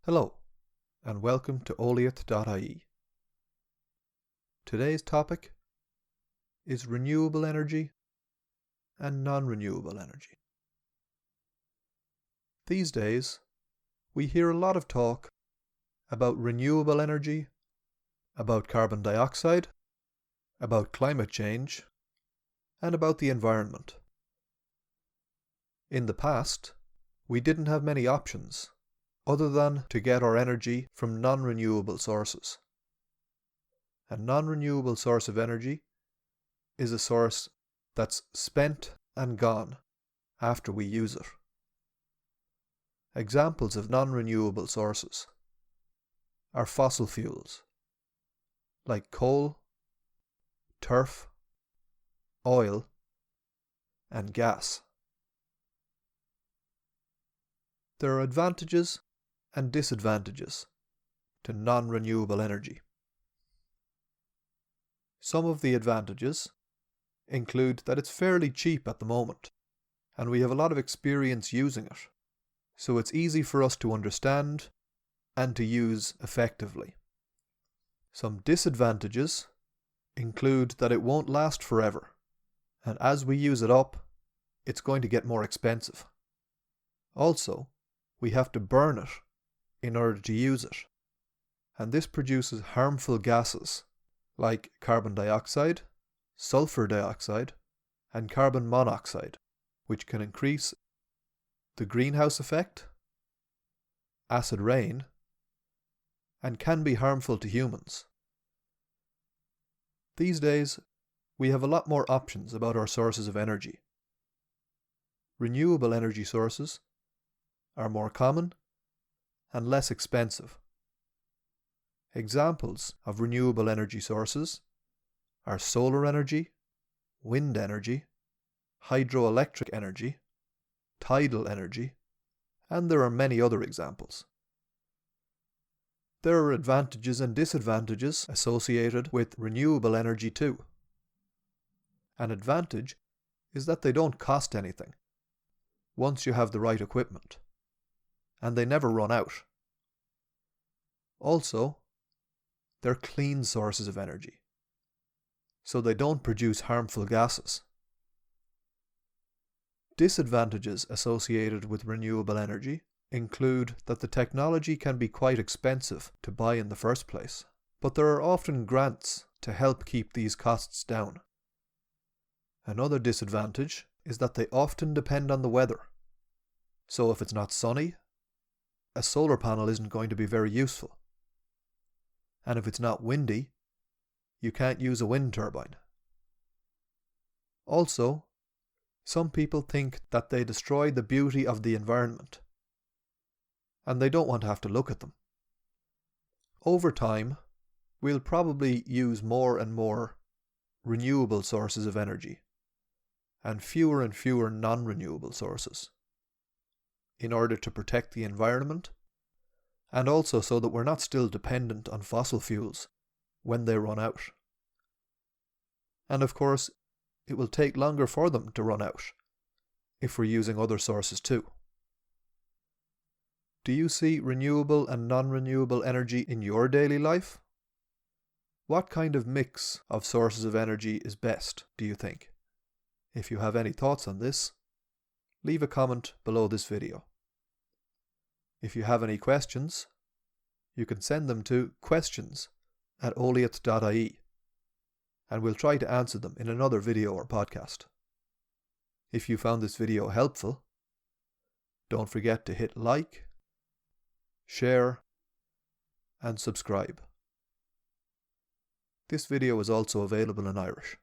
Hello, and welcome to eolaiocht.ie. Today's topic is renewable energy and non-renewable energy. These days, we hear a lot of talk about renewable energy, about carbon dioxide, about climate change, and about the environment. In the past, we didn't have many options other than to get our energy from non-renewable sources. A non-renewable source of energy is a source that's spent and gone after we use it. Examples of non-renewable sources are fossil fuels like coal, turf, oil, and gas. There are advantages and disadvantages to non-renewable energy. Some of the advantages include that it's fairly cheap at the moment, and we have a lot of experience using it, so it's easy for us to understand and to use effectively. Some disadvantages include that it won't last forever, and as we use it up, it's going to get more expensive. Also, we have to burn it in order to use it, and this produces harmful gases like carbon dioxide, sulfur dioxide, and carbon monoxide, which can increase the greenhouse effect, acid rain, and can be harmful to humans. These days, we have a lot more options about our sources of energy. Renewable energy sources are more common and less expensive. Examples of renewable energy sources are solar energy, wind energy, hydroelectric energy, tidal energy, and there are many other examples. There are advantages and disadvantages associated with renewable energy too. An advantage is that they don't cost anything once you have the right equipment, and they never run out. Also, they're clean sources of energy, so they don't produce harmful gases. Disadvantages associated with renewable energy include that the technology can be quite expensive to buy in the first place, but there are often grants to help keep these costs down. Another disadvantage is that they often depend on the weather, so if it's not sunny, a solar panel isn't going to be very useful. And if it's not windy, you can't use a wind turbine. Also, some people think that they destroy the beauty of the environment, and they don't want to have to look at them. Over time, we'll probably use more and more renewable sources of energy, and fewer non-renewable sources, in order to protect the environment, and also so that we're not still dependent on fossil fuels when they run out. And of course, it will take longer for them to run out if we're using other sources too. Do you see renewable and non-renewable energy in your daily life? What kind of mix of sources of energy is best, do you think? If you have any thoughts on this, leave a comment below this video. If you have any questions, you can send them to questions@eolaiocht.ie, and we'll try to answer them in another video or podcast. If you found this video helpful, don't forget to hit like, share, and subscribe. This video is also available in Irish.